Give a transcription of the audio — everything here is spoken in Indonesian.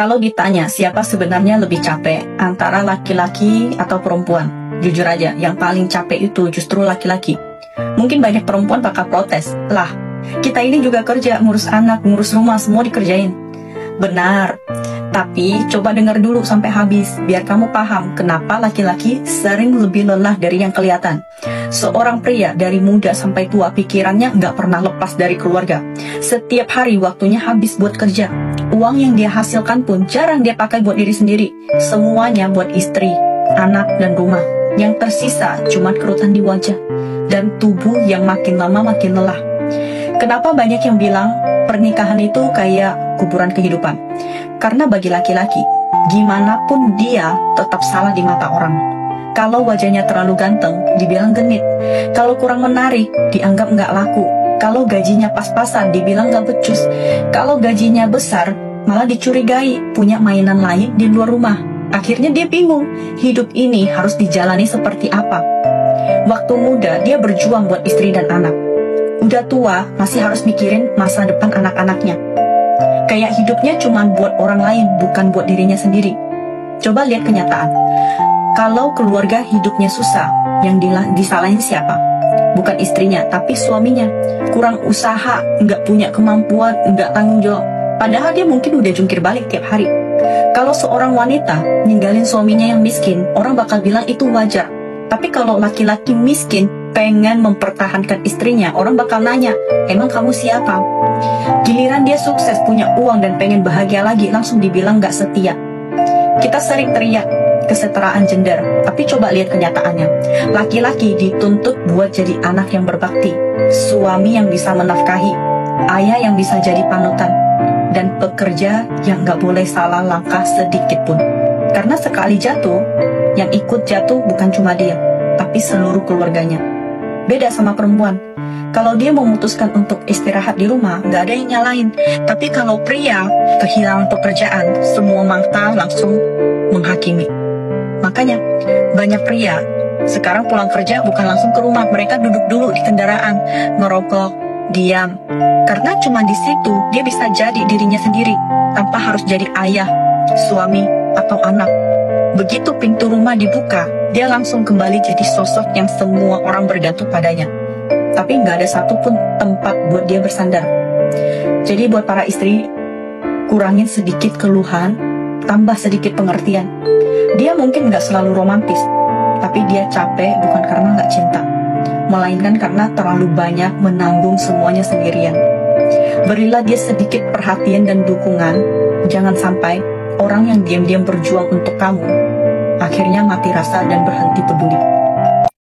Kalau ditanya siapa sebenarnya lebih capek, antara laki-laki atau perempuan, jujur aja, yang paling capek itu justru laki-laki. Mungkin banyak perempuan bakal protes, lah, kita ini juga kerja, ngurus anak, ngurus rumah, semua dikerjain. Benar, tapi coba dengar dulu sampai habis, biar kamu paham kenapa laki-laki sering lebih lelah dari yang kelihatan. Seorang pria dari muda sampai tua pikirannya nggak pernah lepas dari keluarga. Setiap hari waktunya habis buat kerja. Uang yang dia hasilkan pun jarang dia pakai buat diri sendiri. Semuanya buat istri, anak, dan rumah. Yang tersisa cuma kerutan di wajah dan tubuh yang makin lama makin lelah. Kenapa banyak yang bilang pernikahan itu kayak kuburan kehidupan? Karena bagi laki-laki, gimana pun dia tetap salah di mata orang. Kalau wajahnya terlalu ganteng, dibilang genit. Kalau kurang menarik, dianggap nggak laku. Kalau gajinya pas-pasan, dibilang nggak becus. Kalau gajinya besar, malah dicurigai punya mainan lain di luar rumah. Akhirnya dia bingung, hidup ini harus dijalani seperti apa. Waktu muda, dia berjuang buat istri dan anak. Udah tua, masih harus mikirin masa depan anak-anaknya. Kayak hidupnya cuma buat orang lain, bukan buat dirinya sendiri. Coba lihat kenyataan. Kalau keluarga hidupnya susah, yang disalahin siapa? Bukan istrinya, tapi suaminya. Kurang usaha, nggak punya kemampuan, nggak tanggung jawab. Padahal dia mungkin udah jungkir balik tiap hari. Kalau seorang wanita ninggalin suaminya yang miskin, orang bakal bilang itu wajar. Tapi kalau laki-laki miskin pengen mempertahankan istrinya, orang bakal nanya, emang kamu siapa? Giliran dia sukses, punya uang dan pengen bahagia lagi, langsung dibilang gak setia. Kita sering teriak kesetaraan gender, tapi coba lihat kenyataannya. Laki-laki dituntut buat jadi anak yang berbakti, suami yang bisa menafkahi, ayah yang bisa jadi panutan, dan pekerja yang gak boleh salah langkah sedikit pun. Karena sekali jatuh, yang ikut jatuh bukan cuma dia, tapi seluruh keluarganya. Beda sama perempuan. Kalau dia memutuskan untuk istirahat di rumah, nggak ada yang nyalain. Tapi kalau pria kehilangan pekerjaan, semua mata langsung menghakimi. Makanya banyak pria sekarang pulang kerja bukan langsung ke rumah, mereka duduk dulu di kendaraan, merokok, diam. Karena cuma di situ dia bisa jadi dirinya sendiri, tanpa harus jadi ayah, suami, atau anak. Begitu pintu rumah dibuka, dia langsung kembali jadi sosok yang semua orang bergantung padanya. Tapi nggak ada satupun tempat buat dia bersandar. Jadi buat para istri, kurangin sedikit keluhan, tambah sedikit pengertian. Dia mungkin nggak selalu romantis, tapi dia capek bukan karena nggak cinta, melainkan karena terlalu banyak menanggung semuanya sendirian. Berilah dia sedikit perhatian dan dukungan. Jangan sampai orang yang diam-diam berjuang untuk kamu akhirnya mati rasa dan berhenti peduli.